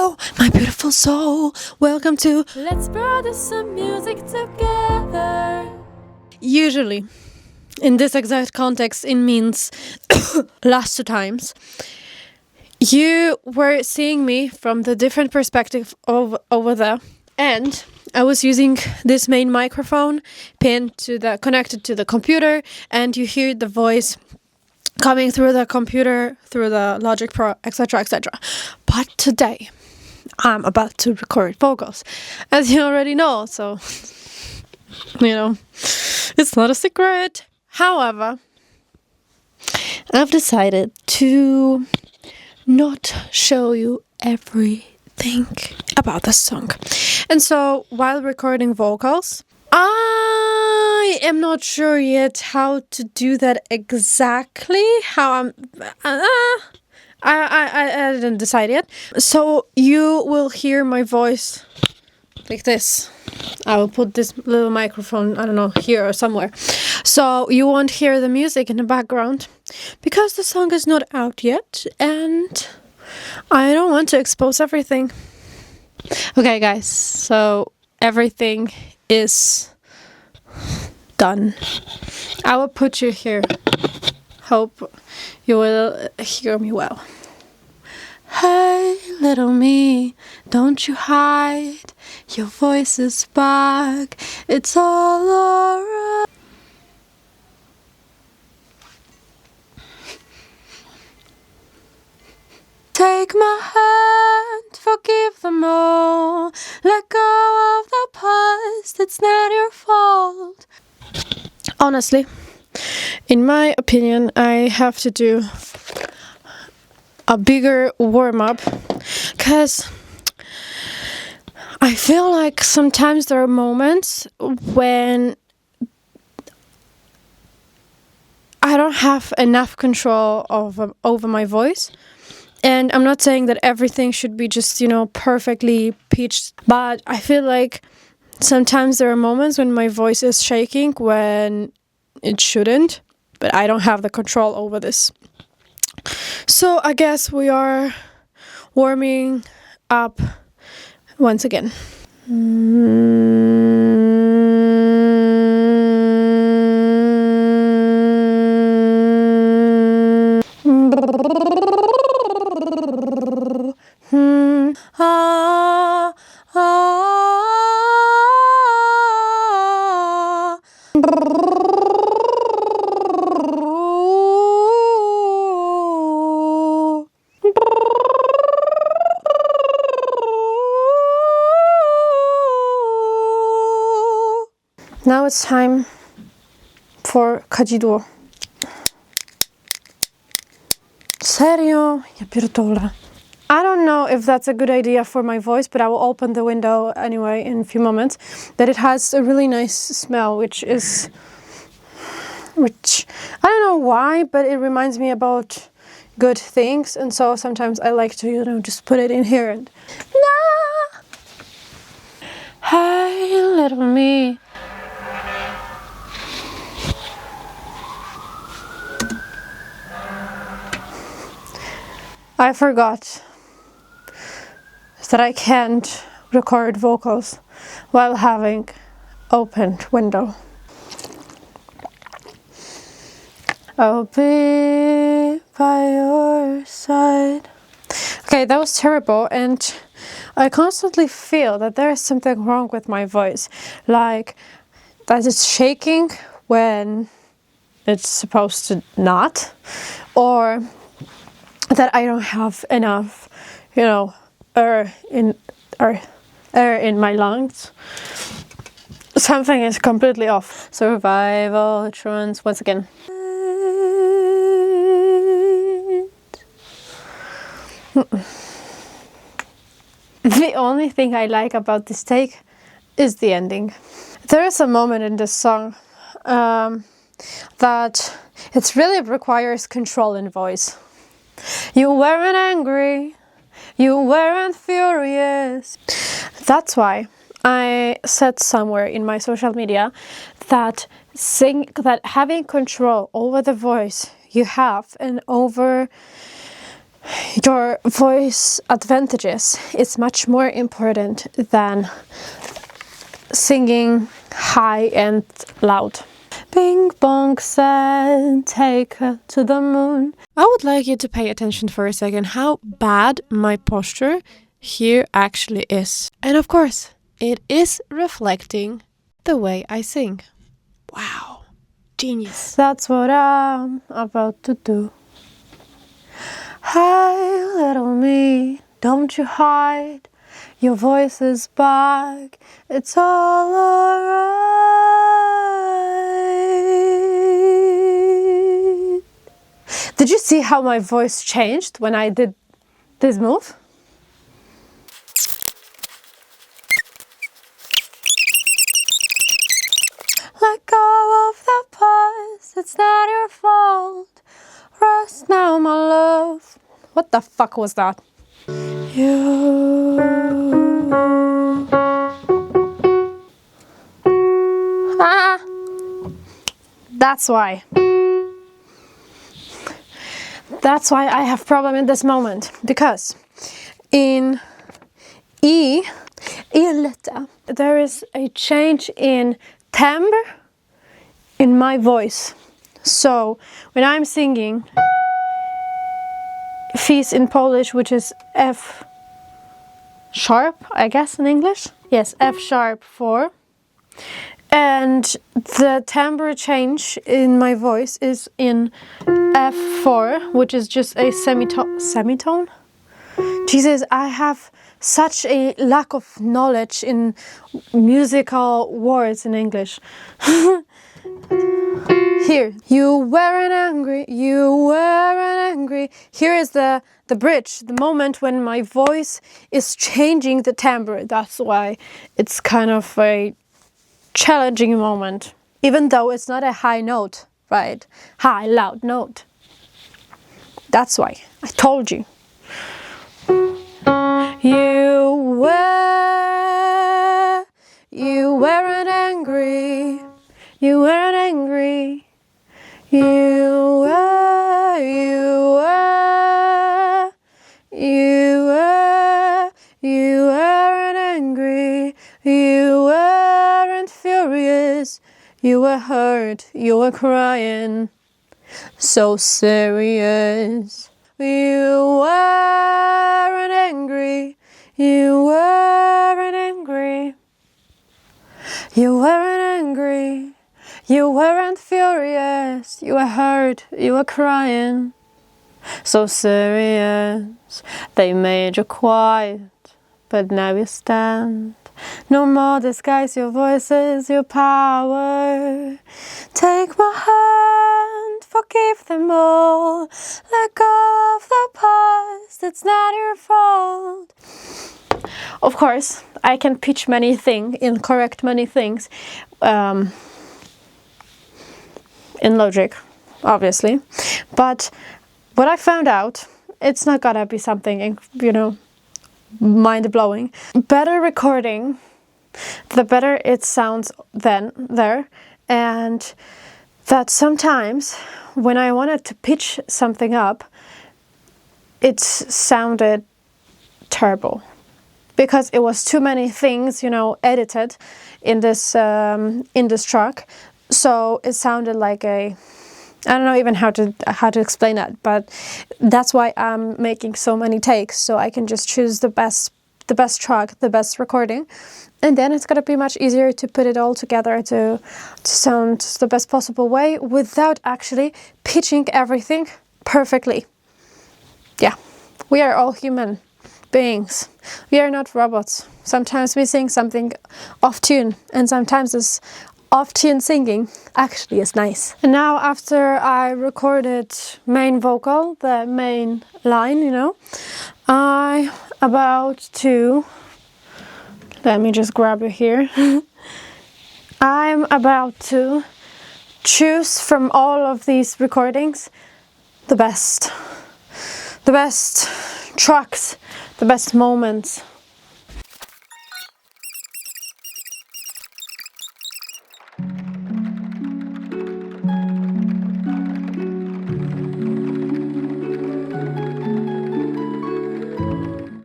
Hello, my beautiful soul. Welcome to Let's produce some music together. Usually, in this exact context, it means last two times. You were seeing me from the different perspective of over there, and I was using this main microphone connected to the computer, and you hear the voice coming through the computer, through the Logic Pro, etc., etc. But today, I'm about to record vocals, as you already know, so, it's not a secret. However, I've decided to not show you everything about the song. And so, while recording vocals, I am not sure yet how to do that exactly. I didn't decide yet. So you will hear my voice like this. I will put this little microphone, I don't know, here or somewhere. So you won't hear the music in the background because the song is not out yet and I don't want to expose everything. Okay, guys, so everything is done. I will put you here. Hope you will hear me well. Hey, little me, don't you hide. Your voice is back. It's all alright. Take my hand, forgive them all. Let go of the past, it's not your fault. Honestly, in my opinion, I have to do a bigger warm-up because I feel like sometimes there are moments when I don't have enough control over my voice. And I'm not saying that everything should be just, perfectly pitched, but I feel like sometimes there are moments when my voice is shaking when it shouldn't, but I don't have the control over this. So I guess we are warming up once again. Now it's time for kadzidło. Serio? Ja pierdolę. I don't know if that's a good idea for my voice, but I will open the window anyway in a few moments. But it has a really nice smell, which I don't know why, but it reminds me about good things. And so sometimes I like to, just put it in here and... Nah. Hey, little me. I forgot that I can't record vocals while having opened window. I'll be by your side. Okay, that was terrible, and I constantly feel that there is something wrong with my voice, like that it's shaking when it's supposed to not, or that I don't have enough, air in my lungs. Something is completely off. Survival trance once again. The only thing I like about this take is the ending. There is a moment in this song that it really requires control in voice. You weren't angry, you weren't furious. That's why I said somewhere in my social media that having control over the voice you have and over your voice advantages is much more important than singing high and loud. Bing bong said, take her to the moon. I would like you to pay attention for a second how bad my posture here actually is. And of course, it is reflecting the way I sing. Wow, genius. That's what I'm about to do. Hey, little me, don't you hide. Your voice is back, it's all alright. Did you see how my voice changed when I did this move? Let go of the past, it's not your fault. Rest now, my love. What the fuck was that? You. Ah! That's why. That's why I have problem in this moment. Because in E letter, there is a change in timbre in my voice. So when I'm singing Fis in Polish, which is F sharp, I guess in English. Yes, F sharp 4. And the timbre change in my voice is in F4, which is just a semitone? Jesus, I have such a lack of knowledge in musical words in English. Here, you weren't angry, you weren't angry. Here is the bridge, the moment when my voice is changing the timbre. That's why it's kind of a challenging moment. Even though it's not a high note, right? High, loud note. That's why. I told you. You weren't angry. You weren't angry. You weren't angry. You weren't furious. You were hurt. You were crying. So serious. You weren't angry. You weren't angry. You weren't angry. You weren't furious, you were hurt, you were crying. So serious, they made you quiet, but now you stand. No more disguise your voices, your power. Take my hand, forgive them all. Let go of the past, it's not your fault. Of course, I can pitch many things, incorrect many things. In Logic, obviously, but what I found out, it's not gonna be something, mind-blowing. Better recording, the better it sounds then there, and that sometimes when I wanted to pitch something up, it sounded terrible because it was too many things, edited in this track. So it sounded like I don't know even how to explain that, but that's why I'm making so many takes, so I can just choose the best track, the best recording, and then it's gonna be much easier to put it all together to sound the best possible way without actually pitching everything perfectly. Yeah, we are all human beings. We are not robots. Sometimes we sing something off tune, and sometimes it's off-tune singing actually is nice. And now after I recorded main vocal, the main line, I'm about to, let me just grab it here. I'm about to choose from all of these recordings the best tracks, the best moments